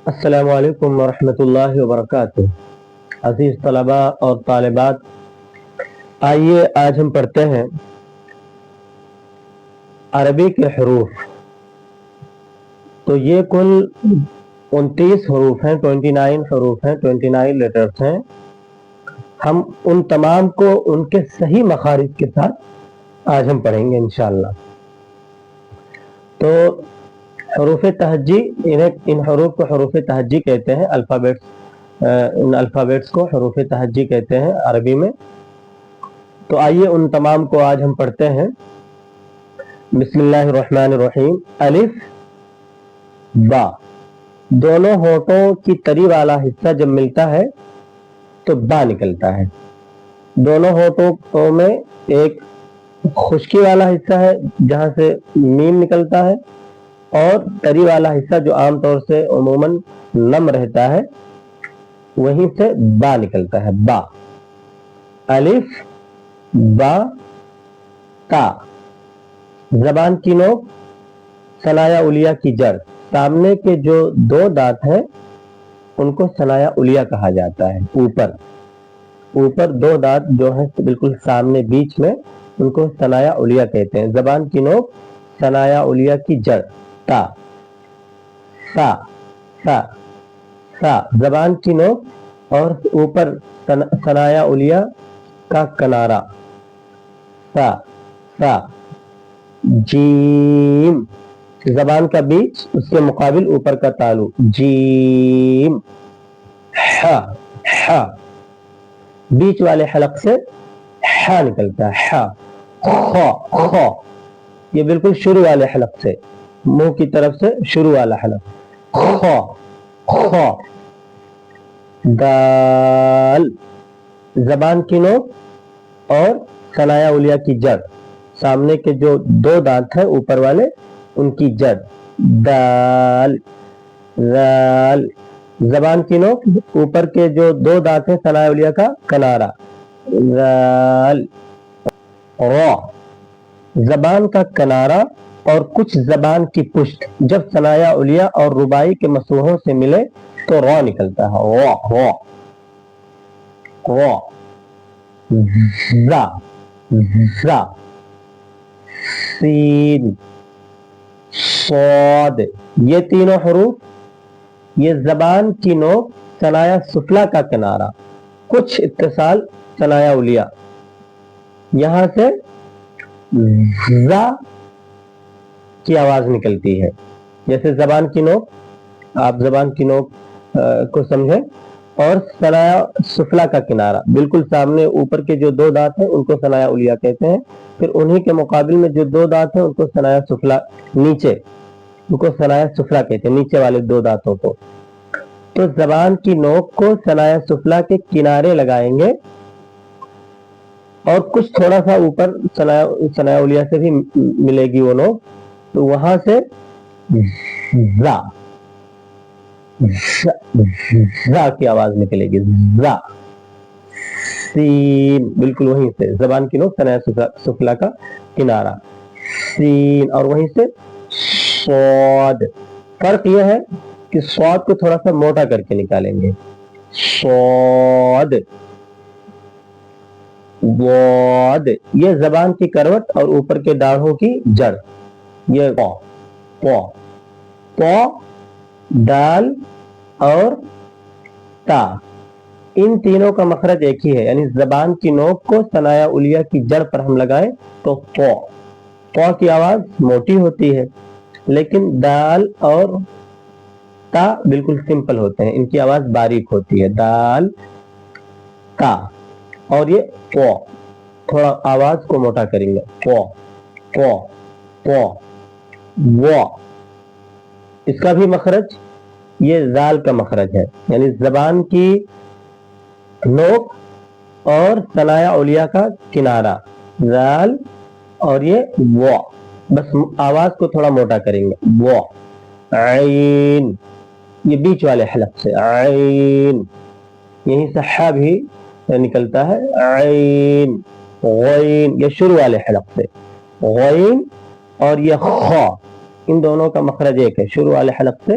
السلام علیکم ورحمۃ اللہ وبرکاتہ۔ عزیز طلباء اور طالبات، آئیے آج ہم پڑھتے ہیں عربی کے حروف۔ تو یہ کل 29 حروف ہیں، 29 حروف ہیں، 29 لیٹرز ہیں۔ ہم ان تمام کو ان کے صحیح مخارج کے ساتھ آج ہم پڑھیں گے انشاءاللہ۔ تو حروف تہجی، ان حروف کو حروف تہجی کہتے ہیں، ان الفابیٹس کو حروف تہجی کہتے ہیں عربی میں۔ تو آئیے ان تمام کو آج ہم پڑھتے ہیں۔ بسم اللہ الرحمن الرحیم۔ الف با، دونوں ہونٹوں کی تری والا حصہ جب ملتا ہے تو با نکلتا ہے۔ دونوں ہونٹوں میں ایک خشکی والا حصہ ہے جہاں سے میم نکلتا ہے، اور تری والا حصہ جو عام طور سے عموماً نم رہتا ہے وہیں سے با نکلتا ہے۔ با، الف با تا۔ زبان کی نوک، ثنایا علیہ کی جڑ، سامنے کے جو دو دانت ہیں ان کو ثنایا علیہ کہا جاتا ہے۔ اوپر دو دانت جو ہیں بالکل سامنے بیچ میں، ان کو ثنایا علیہ کہتے ہیں۔ زبان کی نوک، ثنایا علیہ کی جڑ، تا سا سا سا۔ زبان کی نوک اور اوپر ثنایا علیہ کا کنارہ، سا سا۔ جیم، زبان کا بیچ، اس کے مقابل اوپر کا تالو، جیم۔ ح ح، بیچ والے حلق سے ح نکلتا ہے، ح۔ خ خ، یہ بالکل شروع والے حلق سے، منہ کی طرف سے شروع والا حلق، خ خ۔ دال، زبان کی نوک اور ثنایا علیہ کی جڑ، سامنے کے جو دو دانت ہیں اوپر والے ان کی جڑ، دال۔ ذال، زبان کی نوک، اوپر کے جو دو دانت ہیں ثنایا علیہ کا کنارہ، ذال۔ را، زبان کا کنارہ اور کچھ زبان کی پشت جب ثنایا علیہ اور رباعی کے مسوحوں سے ملے تو را نکلتا ہے، را را را۔ زا زا، سین صاد۔ یہ تینوں حروف، یہ زبان کی نوک، ثنایا سفلا کا کنارہ، کچھ اتصال ثنایا علیہ، یہاں سے زا کی آواز نکلتی ہے۔ جیسے زبان کی نوک، آپ زبان کی نوک کو سمجھیں، اور ثنایا سفلا کا کنارہ بالکل سامنے اوپر کے جو دو دانت ہیں ان کو ثنایا علیہ کہتے ہیں، پھر انہی کے مقابل میں جو دو دانت ہیں ان کو ثنایا سفلا، نیچے ان کو ثنایا سفلا کہتے ہیں، نیچے والے دو دانتوں کو۔ تو زبان کی نوک کو ثنایا سفلا کے کنارے لگائیں گے اور کچھ تھوڑا سا اوپر ثنایا علیہ سے بھی ملے گی وہ نوک، تو وہاں سے زا زا کی آواز نکلے گی، زا۔ سین، بالکل وہیں سے زبان کی نوک ثنایا سفلا کا کنارہ، سین، اور وہیں سے صاد۔ فرق یہ ہے کہ صاد کو تھوڑا سا موٹا کر کے نکالیں گے، صاد۔ واد، یہ زبان کی کروٹ اور اوپر کے داڑھوں کی جڑ، یہ پا پا پا۔ دال اور تا، ان تینوں کا مخرج ایک ہی ہے، یعنی زبان کی نوک کو ثنایا علیہ کی جڑ پر ہم لگائیں تو پا، پا کی آواز موٹی ہوتی ہے، لیکن دال اور تا بالکل سمپل ہوتے ہیں، ان کی آواز باریک ہوتی ہے، دال تا۔ اور یہ پا، تھوڑا آواز کو موٹا کریں گے، پا پا پا۔ وا، اس کا بھی مخرج یہ ذال کا مخرج ہے، یعنی زبان کی نوک اور ثنایا علیہ کا کنارہ، ذال، اور یہ وا، بس آواز کو تھوڑا موٹا کریں گے، وا۔ عین، یہ بیچ والے حلق سے، عین، یہیں سے ح بھی نکلتا ہے، عین۔ غین، یہ شروع والے حلق سے، غین، اور یہ خا، ان دونوں کا مخرج ایک ہے، شروع والے حلق سے